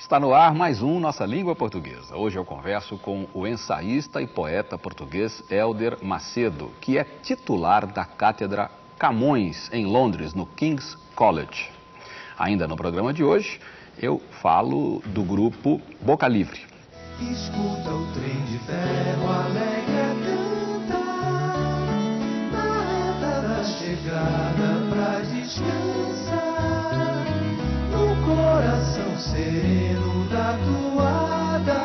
Está no ar mais um Nossa Língua Portuguesa. Hoje eu converso com o ensaísta e poeta português Hélder Macedo, que é titular da Cátedra Camões, em Londres, no King's College. Ainda no programa de hoje, eu falo do grupo Boca Livre. Escuta o trem de ferro alegre a cantar, na reta da chegada pra descansar, no coração sereno da toada,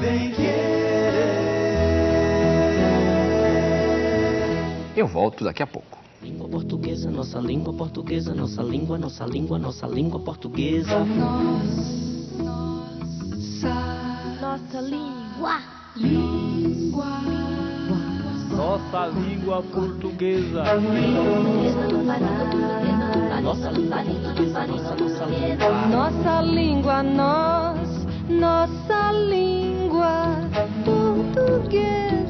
bem querer. Eu volto daqui a pouco. Língua portuguesa, nossa língua portuguesa, nossa língua, nossa língua, nossa língua portuguesa. Nossa língua. Nossa língua portuguesa. Nossa língua, Nossa língua, nossa língua portuguesa.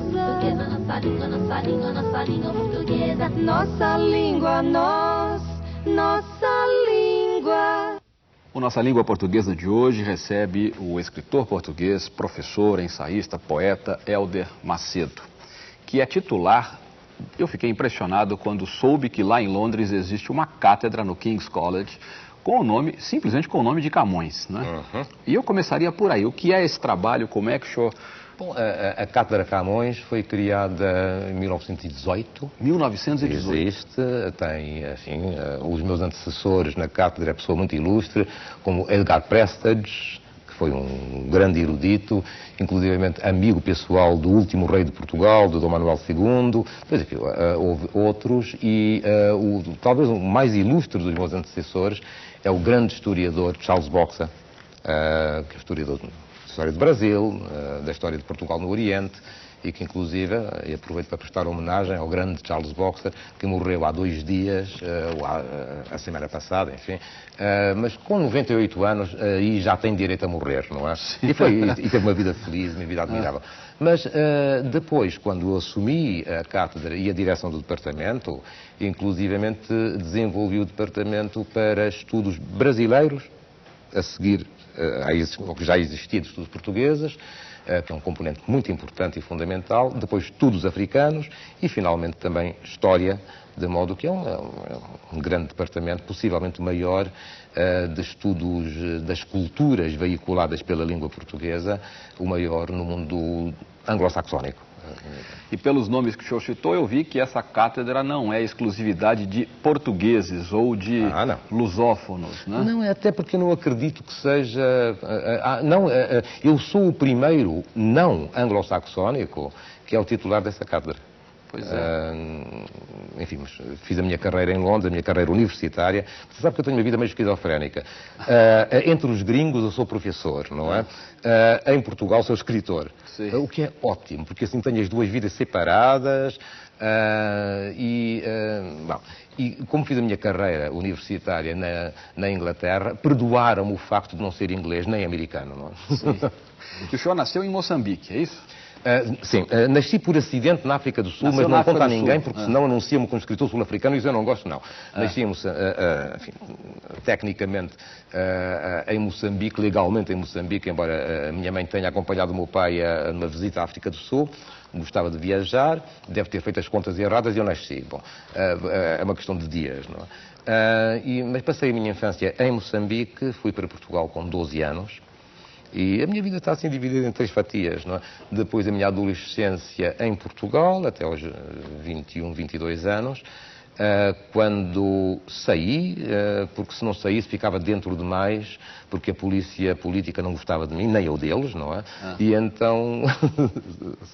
nossa língua, nossa língua, nossa língua portuguesa. Nossa língua, nossa língua. O Nossa Língua Portuguesa de hoje recebe o escritor português, professor, ensaísta, poeta Hélder Macedo, que é titular. Eu fiquei impressionado quando soube que lá em Londres existe uma cátedra no King's College com o nome, simplesmente com o nome de Camões, né? E eu começaria por aí. O que é esse trabalho? Como é que o senhor... Bom, a Cátedra Camões foi criada em 1918. 1918. Existe, tem, assim, os meus antecessores na cátedra, é pessoa muito ilustre, como Edgar Prestage, que foi um grande erudito, inclusivamente amigo pessoal do último rei de Portugal, do Dom Manuel II, depois, enfim, houve outros, e talvez o mais ilustre dos meus antecessores é o grande historiador Charles Boxa, que é historiador da história do Brasil, da história de Portugal no Oriente, e que inclusive, e aproveito para prestar homenagem ao grande Charles Boxa, que morreu há 2 dias, a semana passada, enfim, mas com 98 anos e já tem direito a morrer, não é? E teve uma vida feliz, uma vida admirável. Mas depois, quando eu assumi a cátedra e a direção do departamento, inclusivamente desenvolvi o departamento para estudos brasileiros, a seguir ao que já existia de estudos portugueses, que é um componente muito importante e fundamental, depois estudos africanos e, finalmente, também história, de modo que é um grande departamento, possivelmente o maior, de estudos das culturas veiculadas pela língua portuguesa, o maior no mundo anglo-saxónico. E pelos nomes que o senhor citou, eu vi que essa cátedra não é exclusividade de portugueses ou de lusófonos, né? Não, é até porque eu não acredito que seja... eu sou o primeiro não anglo-saxónico que é o titular dessa cátedra. Pois é. Enfim, mas fiz a minha carreira em Londres, a minha carreira universitária. Você sabe que eu tenho uma vida meio esquizofrénica. Entre os gringos eu sou professor, não é? Em Portugal sou escritor. Sim. O que é ótimo, porque assim tenho as duas vidas separadas. E como fiz a minha carreira universitária na Inglaterra, perdoaram-me o facto de não ser inglês nem americano, não é? Sim. E o senhor nasceu em Moçambique, é isso? Sim, nasci por acidente na África do Sul, Nasceu mas na não conta a África do ninguém, Sul. porque senão anuncia-me como escritor sul-africano e isso eu não gosto, não. Nasci, enfim, tecnicamente, em Moçambique, legalmente em Moçambique, embora a minha mãe tenha acompanhado o meu pai numa visita à África do Sul. Gostava de viajar, deve ter feito as contas erradas e eu nasci. Bom, é uma questão de dias, não é? Mas passei a minha infância em Moçambique, fui para Portugal com 12 anos. E a minha vida está assim dividida em 3 fatias, não é? Depois a minha adolescência em Portugal, até aos 21, 22 anos, quando saí, porque se não saísse ficava dentro demais, porque a polícia política não gostava de mim, nem eu deles, não é? E então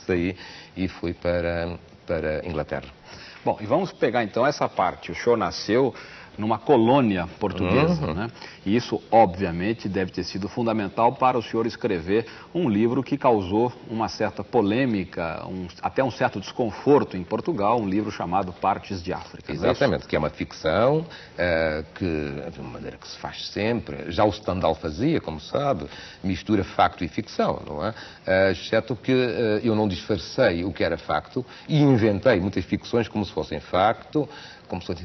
saí e fui para Inglaterra. Bom, e vamos pegar então essa parte. O senhor nasceu numa colônia portuguesa, né? E isso, obviamente, deve ter sido fundamental para o senhor escrever um livro que causou uma certa polêmica, até um certo desconforto em Portugal, um livro chamado Partes de África. Exatamente, que é uma ficção, de uma maneira que se faz sempre. Já o Stendhal fazia, como sabe, mistura facto e ficção, não é? Exceto que eu não disfarcei o que era facto e inventei muitas ficções como se fossem facto, como se fosse,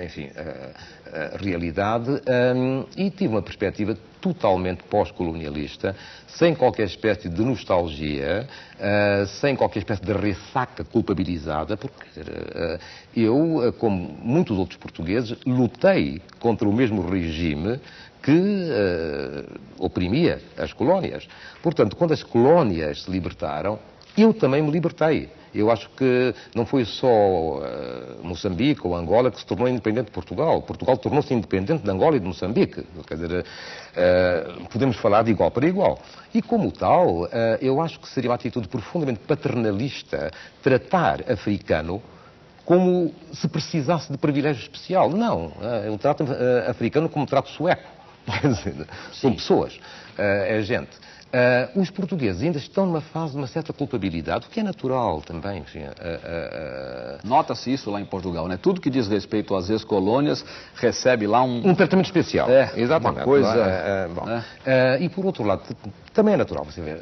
enfim, a realidade, e tive uma perspectiva totalmente pós-colonialista, sem qualquer espécie de nostalgia, sem qualquer espécie de ressaca culpabilizada, porque eu, como muitos outros portugueses, lutei contra o mesmo regime que oprimia as colónias. Portanto, quando as colónias se libertaram, eu também me libertei. Eu acho que não foi só Moçambique ou Angola que se tornou independente de Portugal. Portugal tornou-se independente de Angola e de Moçambique. Quer dizer, podemos falar de igual para igual. E como tal, eu acho que seria uma atitude profundamente paternalista tratar africano como se precisasse de privilégio especial. Não, eu trato africano como trato sueco. Quer dizer, são pessoas, é gente. Os portugueses ainda estão numa fase de uma certa culpabilidade, o que é natural também. Enfim, Nota-se isso lá em Portugal, né? Tudo que diz respeito às ex-colônias recebe lá um tratamento especial. Exatamente. Uma coisa... E por outro lado, também é natural, você vê,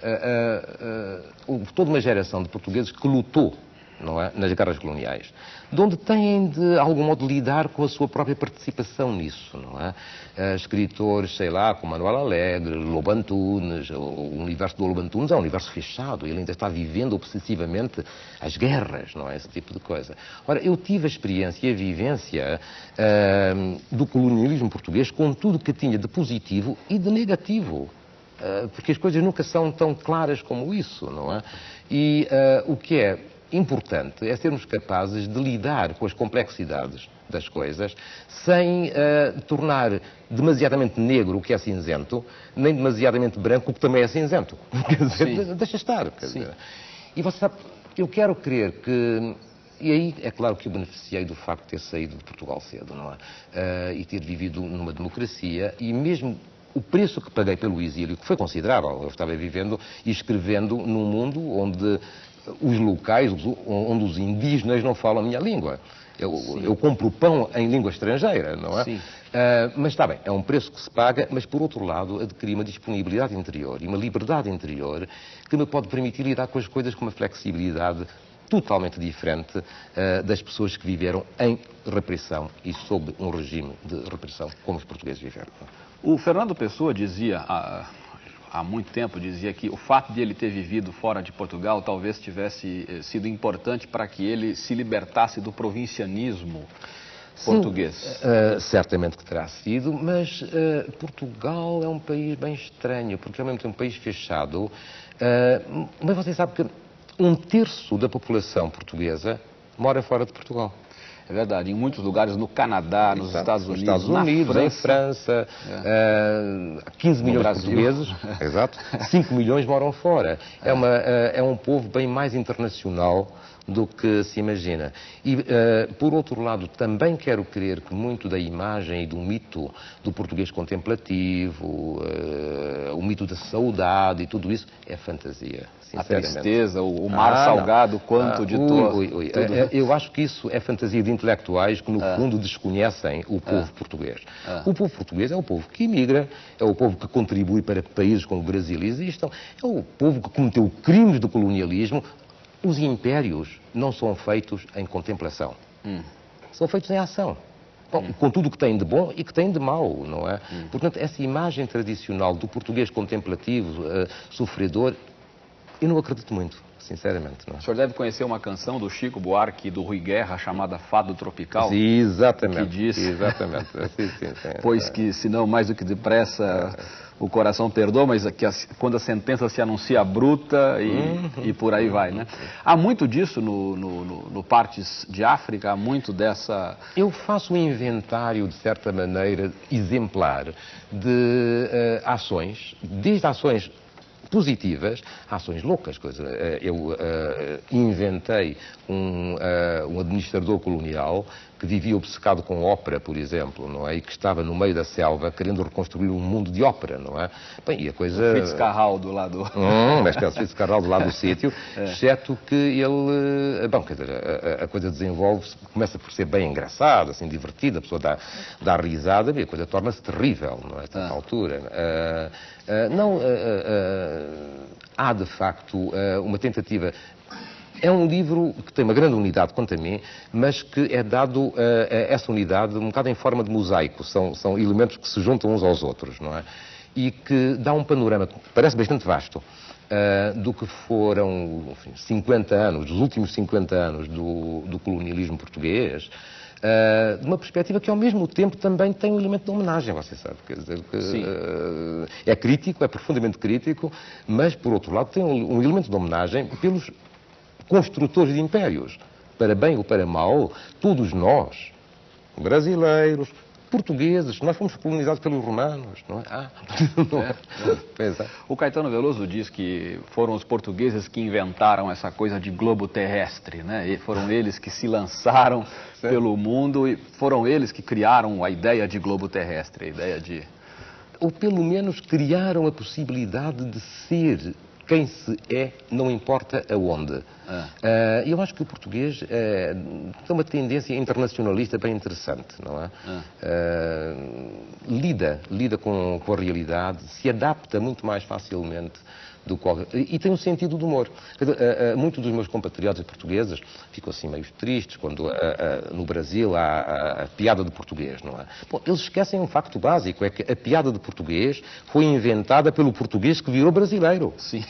toda uma geração de portugueses que lutou, não é, nas guerras coloniais, de onde têm, de algum modo, lidar com a sua própria participação nisso, não é? Escritores, sei lá, como Manuel Alegre, Lobo Antunes, o universo do Lobo Antunes é um universo fechado, ele ainda está vivendo obsessivamente as guerras, não é? Esse tipo de coisa. Ora, eu tive a experiência e a vivência do colonialismo português com tudo que tinha de positivo e de negativo. Porque as coisas nunca são tão claras como isso, não é? E o que é importante é sermos capazes de lidar com as complexidades das coisas sem tornar demasiadamente negro o que é cinzento, nem demasiadamente branco o que também é cinzento. Quer dizer, deixa estar. Quer dizer. E você sabe, eu quero crer que... E aí é claro que eu beneficiei do facto de ter saído de Portugal cedo, não é? E ter vivido numa democracia e mesmo... O preço que paguei pelo exílio, que foi considerável, eu estava vivendo e escrevendo num mundo onde os locais, onde os indígenas não falam a minha língua. Eu compro pão em língua estrangeira, não é? Mas está bem, é um preço que se paga, mas por outro lado adquiri uma disponibilidade interior e uma liberdade interior que me pode permitir lidar com as coisas com uma flexibilidade totalmente diferente das pessoas que viveram em repressão e sob um regime de repressão como os portugueses viveram. O Fernando Pessoa dizia, há muito tempo, dizia que o fato de ele ter vivido fora de Portugal talvez tivesse sido importante para que ele se libertasse do provincianismo português. Certamente que terá sido, mas Portugal é um país bem estranho, porque ao mesmo tempo é um país fechado, mas você sabe que 1/3 da população portuguesa mora fora de Portugal. É verdade, em muitos lugares, no Canadá, nos Estados Unidos, em França, 15 milhões de portugueses, exato, 5 milhões moram fora. É um povo bem mais internacional do que se imagina. E, por outro lado, também quero crer que muito da imagem e do mito do português contemplativo, o mito da saudade e tudo isso, é fantasia. A tristeza, o mar salgado, quanto de tudo. Eu acho que isso é fantasia de intelectuais que, no fundo, desconhecem o povo português. O povo português é o povo que imigra, é o povo que contribui para que países como o Brasil existam, é o povo que cometeu crimes de colonialismo. Os impérios não são feitos em contemplação. São feitos em ação. Bom, com tudo o que tem de bom e que tem de mau, não é? Portanto, essa imagem tradicional do português contemplativo, sofredor, eu não acredito muito, sinceramente. Não é? O senhor deve conhecer uma canção do Chico Buarque e do Rui Guerra chamada Fado Tropical? Sim, exatamente. Que diz... Exatamente. Sim. Pois que, se não mais do que depressa, o coração perdoa, mas que quando a sentença se anuncia bruta e por aí vai, né? Há muito disso no Partes de África, há muito dessa... Eu faço um inventário, de certa maneira, exemplar de ações, desde ações positivas, ações loucas. Eu inventei um administrador colonial que vivia obcecado com ópera, por exemplo, não é? E que estava no meio da selva querendo reconstruir um mundo de ópera, não é? Bem, e a coisa... Fitzcarraldo do lado... Uma espécie de Fitzcarraldo do lado do sítio, exceto que ele... Bom, quer dizer, a coisa desenvolve-se, começa por ser bem engraçada, assim, divertida, a pessoa dá risada e a coisa torna-se terrível, não é? A certa altura. Há, de facto, uma tentativa... É um livro que tem uma grande unidade, quanto a mim, mas que é dado essa unidade um bocado em forma de mosaico. São elementos que se juntam uns aos outros, não é? E que dá um panorama que parece bastante vasto do que foram, enfim, 50 anos, dos últimos 50 anos do colonialismo português, de uma perspectiva que ao mesmo tempo também tem um elemento de homenagem, você sabe, quer dizer, que, é crítico, é profundamente crítico, mas por outro lado tem um elemento de homenagem pelos construtores de impérios, para bem ou para mal, todos nós, brasileiros, portugueses, nós fomos colonizados pelos romanos, não é? Pois é. O Caetano Veloso diz que foram os portugueses que inventaram essa coisa de globo terrestre, né? E foram eles que se lançaram pelo mundo e foram eles que criaram a ideia de globo terrestre, a ideia de... Ou pelo menos criaram a possibilidade de ser quem se é, não importa aonde. Eu acho que o português tem uma tendência internacionalista bem interessante, não é? Lida com a realidade, se adapta muito mais facilmente do que... E tem um sentido de humor. Muitos dos meus compatriotas portugueses ficam assim meio tristes quando no Brasil há a piada de português, não é? Bom, eles esquecem um facto básico, é que a piada de português foi inventada pelo português que virou brasileiro. Sim.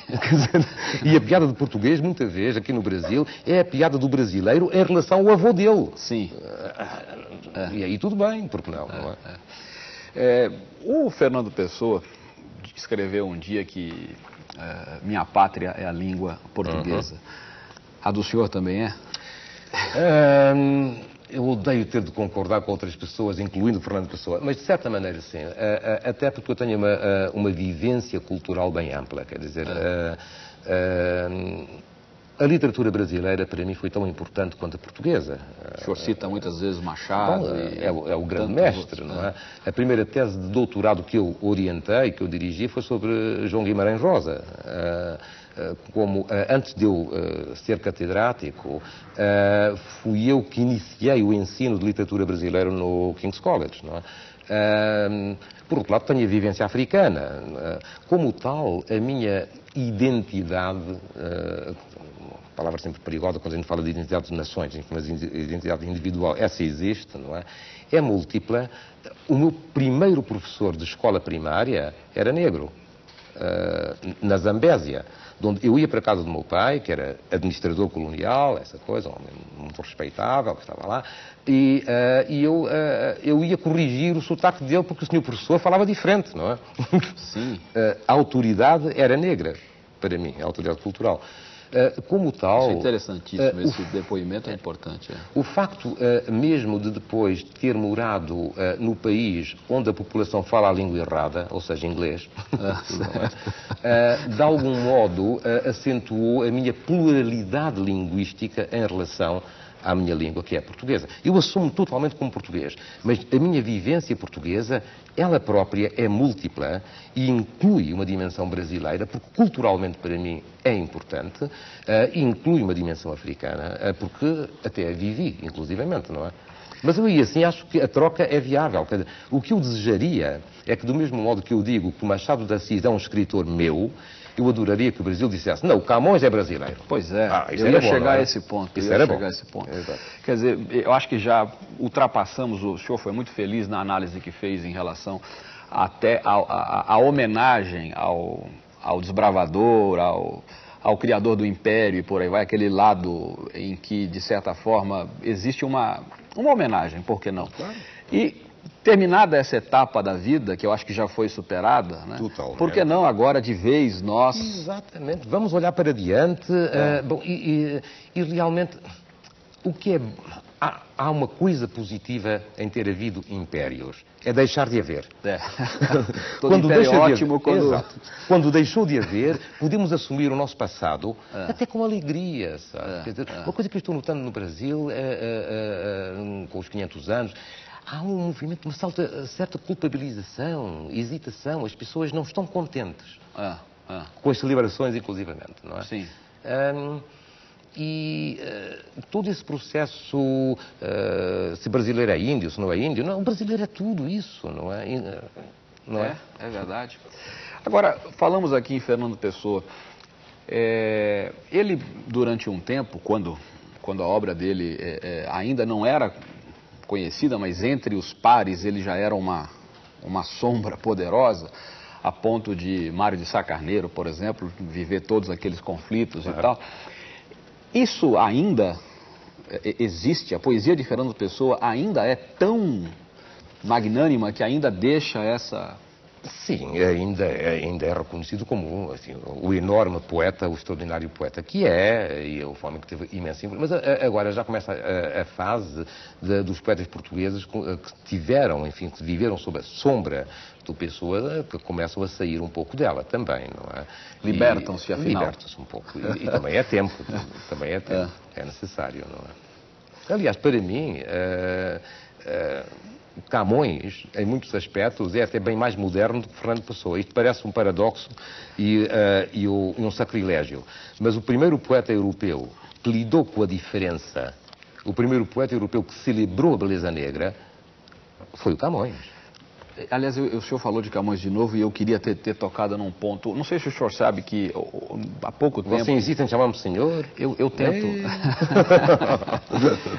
E a piada de português, muitas vezes, aqui no Brasil, é a piada do brasileiro em relação ao avô dele. Sim. E aí tudo bem, porque não? Não é? O Fernando Pessoa escreveu um dia que minha pátria é a língua portuguesa. A do senhor também é? Eu odeio ter de concordar com outras pessoas, incluindo o Fernando Pessoa, mas de certa maneira sim, até porque eu tenho uma vivência cultural bem ampla, quer dizer, a literatura brasileira para mim foi tão importante quanto a portuguesa. O senhor cita muitas vezes Machado. Bom, é o grande mestre, não é? A primeira tese de doutorado que eu orientei, que eu dirigi, foi sobre João Guimarães Rosa. Antes de eu ser catedrático, fui eu que iniciei o ensino de literatura brasileira no King's College, não é? Por outro lado, tenho a vivência africana. Como tal, a minha identidade, palavra sempre perigosa quando a gente fala de identidade de nações, mas identidade individual, essa existe, não é? É múltipla. O meu primeiro professor de escola primária era negro, na Zambésia, onde eu ia para a casa do meu pai, que era administrador colonial, essa coisa, um homem muito respeitável, que estava lá, e eu ia corrigir o sotaque dele porque o senhor professor falava diferente, não é? Sim. A autoridade era negra, para mim, a autoridade cultural. Como tal... Isso é interessantíssimo, esse depoimento é importante. O facto mesmo de depois ter morado no país onde a população fala a língua errada, ou seja, inglês, de algum modo acentuou a minha pluralidade linguística em relação à minha língua, que é a portuguesa. Eu assumo totalmente como português, mas a minha vivência portuguesa, ela própria é múltipla e inclui uma dimensão brasileira, porque culturalmente para mim é importante, e inclui uma dimensão africana, porque até a vivi, inclusivamente, não é? Mas eu, assim, acho que a troca é viável. O que eu desejaria é que, do mesmo modo que eu digo que o Machado de Assis é um escritor meu, eu adoraria que o Brasil dissesse, não, o Camões é brasileiro. Pois é, eu ia chegar a esse ponto. Isso era bom. Quer dizer, eu acho que já ultrapassamos, o senhor foi muito feliz na análise que fez em relação até a homenagem ao desbravador, ao criador do império e por aí vai, aquele lado em que, de certa forma, existe uma homenagem, por que não? Claro. E terminada essa etapa da vida, que eu acho que já foi superada, né? Totalmente. Por que não agora, de vez, nós... Exatamente. Vamos olhar para diante. Bom, e realmente, o que é... Há uma coisa positiva em ter havido impérios. É deixar de haver. Todo império é ótimo quando... Exato. Quando deixou de haver, podemos assumir o nosso passado até com alegria, sabe? Quer dizer, uma coisa que eu estou notando no Brasil, com os 500 anos... Há um movimento, uma certa culpabilização, hesitação. As pessoas não estão contentes com as celebrações, inclusivamente, não é? Sim. Todo esse processo, se brasileiro é índio, se não é índio, não, o brasileiro é tudo isso, não é? É verdade. Agora, falamos aqui em Fernando Pessoa. Ele, durante um tempo, quando a obra dele ainda não era conhecida, mas entre os pares ele já era uma sombra poderosa, a ponto de Mário de Sá Carneiro, por exemplo, viver todos aqueles conflitos e tal. Isso ainda existe, a poesia de Fernando Pessoa ainda é tão magnânima que ainda deixa essa... Sim, ainda é reconhecido como assim, o enorme poeta, o extraordinário poeta que é, e o homem que teve imensa influência. Mas agora já começa a fase dos poetas portugueses que tiveram, enfim, que viveram sob a sombra do Pessoa, que começam a sair um pouco dela também, não é? Libertam-se, afinal. Libertam-se um pouco. E também é tempo, também é tempo, é necessário, não é? Aliás, para mim... Camões, em muitos aspectos, é até bem mais moderno do que Fernando Pessoa. Isto parece um paradoxo e um sacrilégio. Mas o primeiro poeta europeu que lidou com a diferença, o primeiro poeta europeu que celebrou a beleza negra, foi o Camões. Aliás, o senhor falou de Camões de novo e eu queria ter tocado num ponto. Não sei se o senhor sabe que há pouco tempo... Você insiste em chamar-me senhor? Eu tento.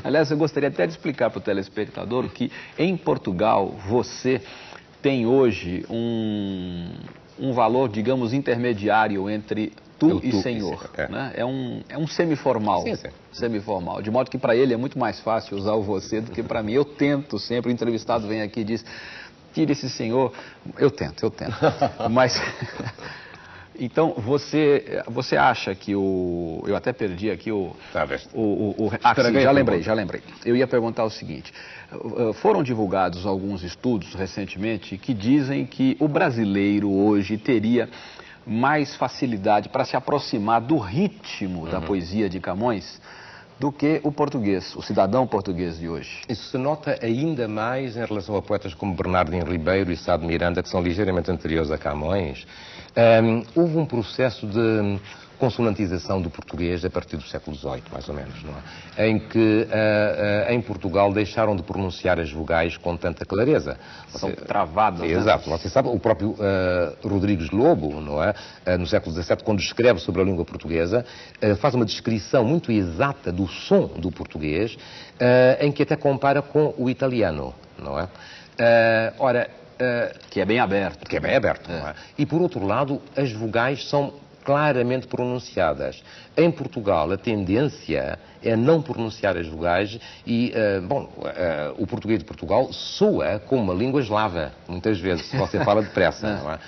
Aliás, eu gostaria até de explicar para o telespectador que em Portugal você tem hoje um valor, digamos, intermediário entre tu e senhor. Né? É um semiformal. Sim, sim. Semiformal. De modo que para ele é muito mais fácil usar o você do que para mim. Eu tento sempre, o entrevistado vem aqui e diz... Tire esse senhor, eu tento. Mas, então, você acha que eu até perdi aqui já lembrei. Eu ia perguntar o seguinte, foram divulgados alguns estudos recentemente que dizem que o brasileiro hoje teria mais facilidade para se aproximar do ritmo da poesia de Camões do que o português, o cidadão português de hoje. Isso se nota ainda mais em relação a poetas como Bernardino Ribeiro e Sá de Miranda, que são ligeiramente anteriores a Camões. Houve um processo de consonantização do português a partir do século XVIII, mais ou menos, não é? Em que em Portugal deixaram de pronunciar as vogais com tanta clareza. São travadas. Exato. Você sabe, o próprio Rodrigues Lobo, não é? No século XVII, quando escreve sobre a língua portuguesa, faz uma descrição muito exata do som do português, em que até compara com o italiano, não é? Que é bem aberto. Que é bem aberto, não é? E, por outro lado, as vogais são claramente pronunciadas. Em Portugal, a tendência é não pronunciar as vogais e, o português de Portugal soa como uma língua eslava, muitas vezes, se você fala depressa, não é?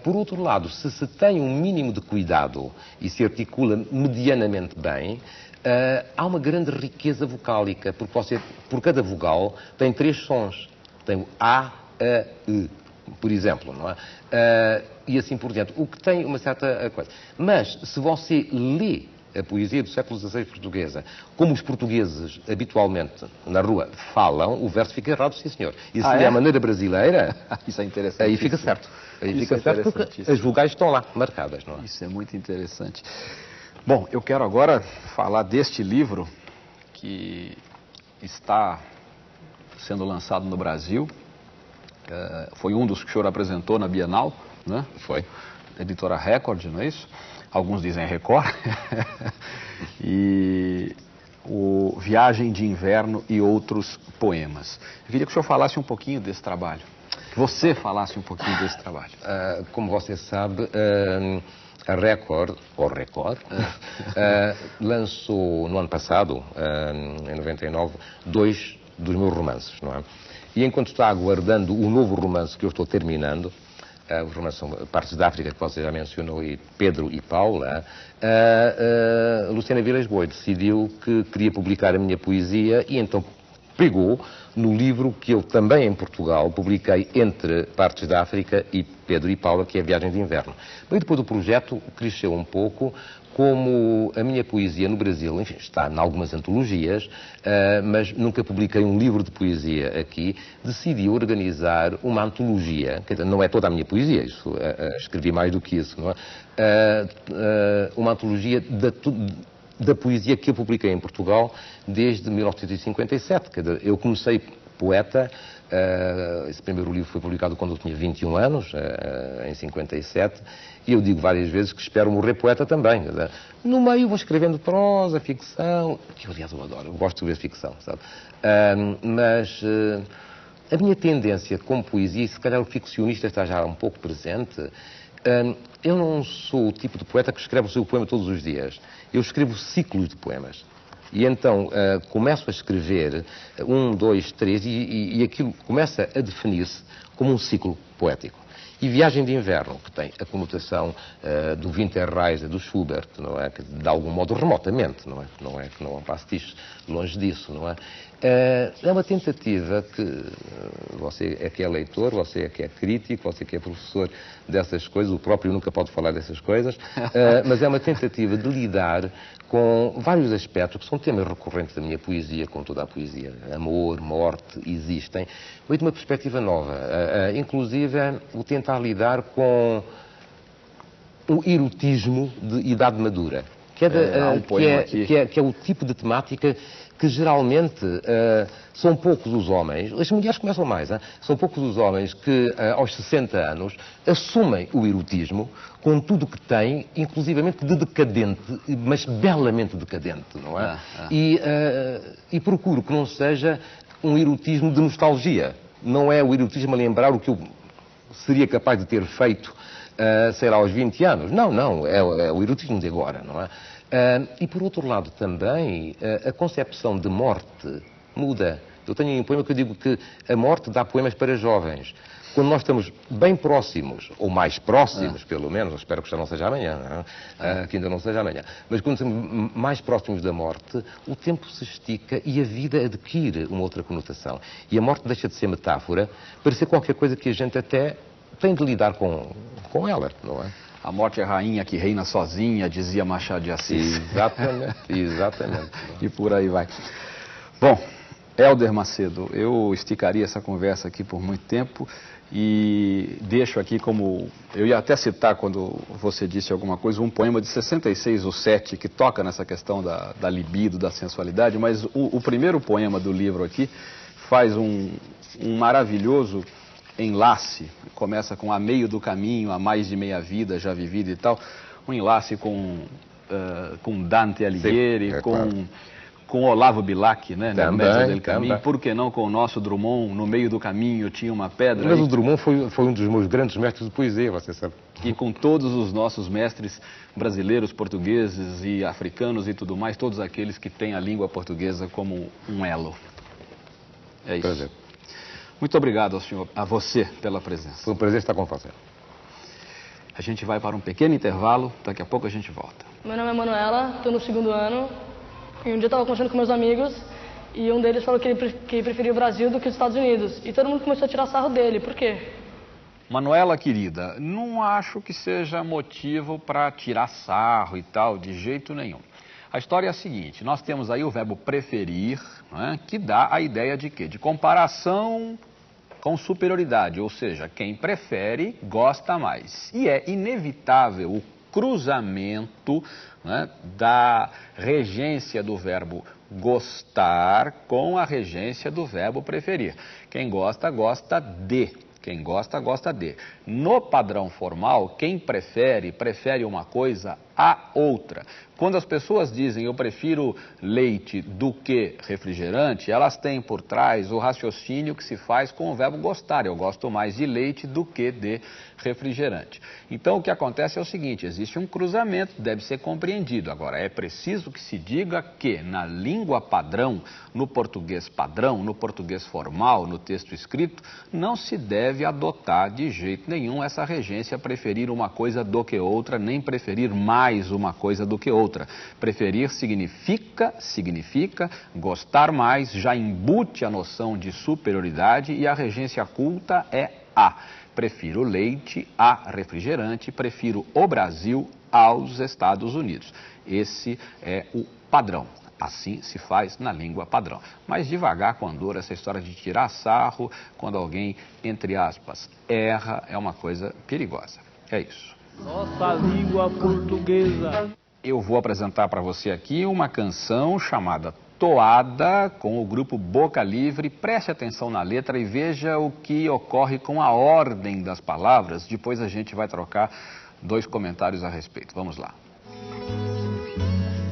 Por outro lado, se se tem um mínimo de cuidado e se articula medianamente bem, há uma grande riqueza vocálica, porque você, por cada vogal, tem 3 sons. Tem o A, E, por exemplo, não é? E assim por diante, o que tem uma certa coisa. Mas, se você lê a poesia do século XVI portuguesa, como os portugueses habitualmente na rua falam, o verso fica errado, sim senhor. E se é a maneira brasileira, isso é interessante. Aí fica certo. Aí fica certo porque as vogais estão lá, marcadas, não é? Isso é muito interessante. Bom, eu quero agora falar deste livro que está sendo lançado no Brasil. Foi um dos que o senhor apresentou na Bienal, né? Foi. Editora Record, não é isso? Alguns dizem Record. E o Viagem de Inverno e Outros Poemas. Eu queria que o senhor falasse um pouquinho desse trabalho. Que você falasse um pouquinho desse trabalho. Como você sabe, a Record, lançou no ano passado, em 99, 2 dos meus romances, não é? E enquanto está aguardando o novo romance que eu estou terminando, os romances são Partes da África, que você já mencionou, e Pedro e Paula, Luciana Vilas Boas decidiu que queria publicar a minha poesia e então pegou no livro que eu também em Portugal publiquei entre Partes da África e Pedro e Paula, que é Viagem de Inverno. Mas depois o projeto cresceu um pouco, como a minha poesia no Brasil, enfim, está em algumas antologias, mas nunca publiquei um livro de poesia aqui, decidi organizar uma antologia, quer dizer, não é toda a minha poesia, isso, escrevi mais do que isso, não é? Uma antologia da poesia que eu publiquei em Portugal desde 1957. Quer dizer, eu comecei poeta Esse primeiro livro foi publicado quando eu tinha 21 anos, em 57, e eu digo várias vezes que espero morrer poeta também. No meio vou escrevendo prosa, ficção, que aliás eu adoro, eu gosto de escrever ficção, sabe? Mas a minha tendência como poesia, e se calhar o ficcionista está já um pouco presente, eu não sou o tipo de poeta que escreve o seu poema todos os dias. Eu escrevo ciclos de poemas. E então começo a escrever 1, 2, 3 e aquilo começa a definir-se como um ciclo poético. E Viagem de Inverno, que tem a conotação do Winterreise do Schubert, não é? Que de algum modo remotamente, não é? Não é que não há um pastiche longe disso, não é? É uma tentativa que você é que é leitor, você é que é crítico, você que é professor dessas coisas, o próprio nunca pode falar dessas coisas, mas é uma tentativa de lidar com vários aspectos que são temas recorrentes da minha poesia, como toda a poesia. Amor, morte, existem, mas de uma perspectiva nova. Inclusive, o tentar lidar com o erotismo de idade madura, que é o tipo de temática que geralmente são poucos os homens, as mulheres começam mais, são poucos os homens que aos 60 anos assumem o erotismo com tudo o que tem, inclusivamente de decadente, mas belamente decadente, não é? E procuro que não seja um erotismo de nostalgia, não é o erotismo a lembrar o que eu seria capaz de ter feito, sei lá, aos 20 anos, não, é o erotismo de agora, não é? E por outro lado também, a concepção de morte muda. Eu tenho um poema que eu digo que a morte dá poemas para jovens. Quando nós estamos bem próximos, ou mais próximos, pelo menos, eu espero que já não seja amanhã, não é? Que ainda não seja amanhã, mas quando estamos mais próximos da morte, o tempo se estica e a vida adquire uma outra conotação. E a morte deixa de ser metáfora para ser qualquer coisa que a gente até tem de lidar com ela, não é? A morte é a rainha que reina sozinha, dizia Machado de Assis. Exatamente, exatamente. E por aí vai. Bom, Hélder Macedo, eu esticaria essa conversa aqui por muito tempo e deixo aqui como... Eu ia até citar, quando você disse alguma coisa, um poema de 66, o 7, que toca nessa questão da libido, da sensualidade, mas o primeiro poema do livro aqui faz um maravilhoso enlace, começa com a meio do caminho, a mais de meia vida já vivida e tal, um enlace com Dante Alighieri, sim, com Olavo Bilac, né, no Mezzo del Caminho, também. por que não com o nosso Drummond, no meio do caminho tinha uma pedra. Mas o Drummond foi um dos meus grandes mestres de poesia, você sabe. E com todos os nossos mestres brasileiros, portugueses e africanos e tudo mais, todos aqueles que têm a língua portuguesa como um elo. É isso. Prazer. Muito obrigado a você pela presença. Foi um prazer estar com você. A gente vai para um pequeno intervalo, daqui a pouco a gente volta. Meu nome é Manuela, estou no 2º ano, e um dia eu estava conversando com meus amigos, e um deles falou que ele preferia o Brasil do que os Estados Unidos, e todo mundo começou a tirar sarro dele. Por quê? Manuela, querida, não acho que seja motivo para tirar sarro e tal, de jeito nenhum. A história é a seguinte, nós temos aí o verbo preferir, né, que dá a ideia de quê? De comparação com superioridade, ou seja, quem prefere gosta mais. E é inevitável o cruzamento, né, da regência do verbo gostar com a regência do verbo preferir. Quem gosta, gosta de. Quem gosta, gosta de. No padrão formal, quem prefere, prefere uma coisa a outra. Quando as pessoas dizem eu prefiro leite do que refrigerante, elas têm por trás o raciocínio que se faz com o verbo gostar. Eu gosto mais de leite do que de refrigerante. Então o que acontece é o seguinte, existe um cruzamento, deve ser compreendido. Agora, é preciso que se diga que na língua padrão, no português formal, no texto escrito, não se deve adotar de jeito nenhum essa regência preferir uma coisa do que outra, nem preferir mais uma coisa do que outra. Preferir significa gostar mais, já embute a noção de superioridade e a regência culta é a. Prefiro leite a refrigerante, prefiro o Brasil aos Estados Unidos. Esse é o padrão. Assim se faz na língua padrão. Mas devagar com andor, essa história de tirar sarro, quando alguém, entre aspas, erra, é uma coisa perigosa. É isso. Nossa língua portuguesa. Eu vou apresentar para você aqui uma canção chamada Toada com o grupo Boca Livre. Preste atenção na letra e veja o que ocorre com a ordem das palavras. Depois a gente vai trocar 2 comentários a respeito. Vamos lá.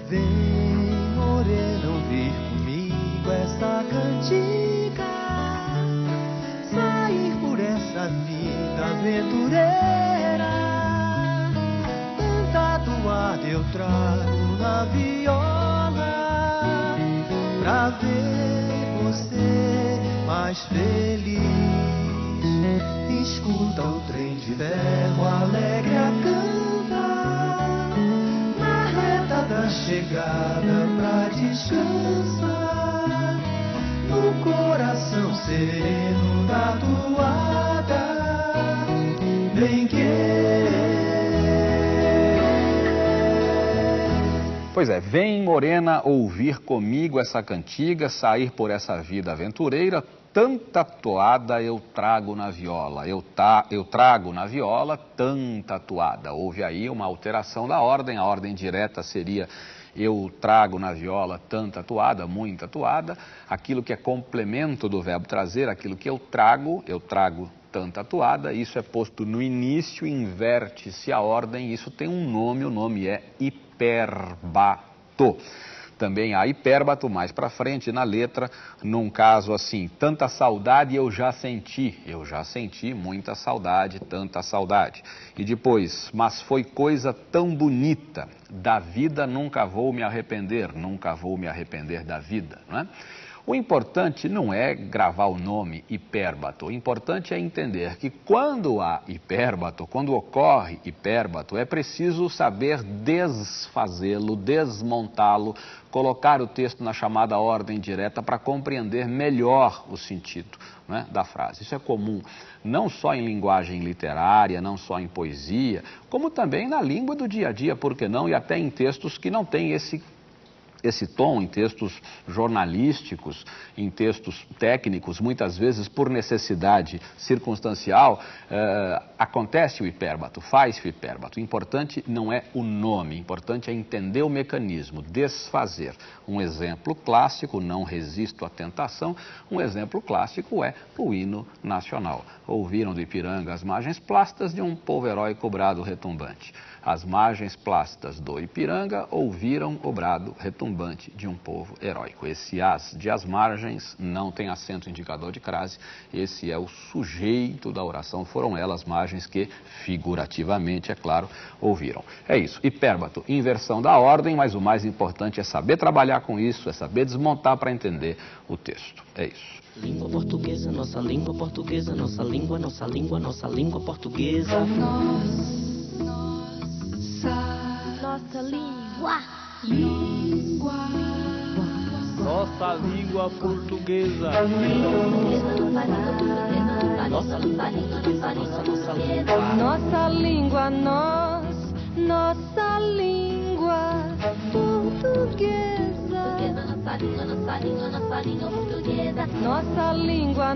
Vem, morena, ouvir comigo essa cantiga, sair por essa vida aventureira. Tanta toada eu trago na viola, pra ver você mais feliz. Escuta o trem de ferro alegre a cantar, na reta da chegada pra descansar, no coração sereno da toada, bem querer. Pois é, vem, morena, ouvir comigo essa cantiga, sair por essa vida aventureira. Tanta toada eu trago na viola, eu trago na viola tanta toada. Houve aí uma alteração da ordem, a ordem direta seria eu trago na viola tanta toada, muita toada. Aquilo que é complemento do verbo trazer, aquilo que eu trago tanta toada. Isso é posto no início, inverte-se a ordem, isso tem um nome, o nome é hipérbato. Também há hipérbato mais para frente na letra, num caso assim, tanta saudade eu já senti muita saudade, tanta saudade. E depois, mas foi coisa tão bonita, da vida nunca vou me arrepender da vida, não é? O importante não é gravar o nome hipérbato, o importante é entender que quando há hipérbato, quando ocorre hipérbato, é preciso saber desfazê-lo, desmontá-lo, colocar o texto na chamada ordem direta para compreender melhor o sentido, né, da frase. Isso é comum não só em linguagem literária, não só em poesia, como também na língua do dia a dia, por que não, e até em textos que não têm esse tom, em textos jornalísticos, em textos técnicos, muitas vezes por necessidade circunstancial, acontece o hipérbato, faz-se o hipérbato. O importante não é o nome, o importante é entender o mecanismo, desfazer. Um exemplo clássico, não resisto à tentação, um exemplo clássico é o hino nacional. Ouviram do Ipiranga as margens plácidas de um povo heróico brado retumbante. As margens plácidas do Ipiranga ouviram o brado retumbante de um povo heróico. Esse as de as margens não tem acento indicador de crase, esse é o sujeito da oração, foram elas margens que, figurativamente, é claro, ouviram. É isso, hipérbato, inversão da ordem, mas o mais importante é saber trabalhar com isso, é saber desmontar para entender o texto. É isso. Língua portuguesa, nossa língua portuguesa, nossa língua, nossa língua, nossa língua portuguesa. Nossa língua. Nossa língua portuguesa. Nossa língua portuguesa, nossa língua. Nossa língua, nossa língua portuguesa. Nossa língua, nossa língua, nossa língua portuguesa. Nossa língua,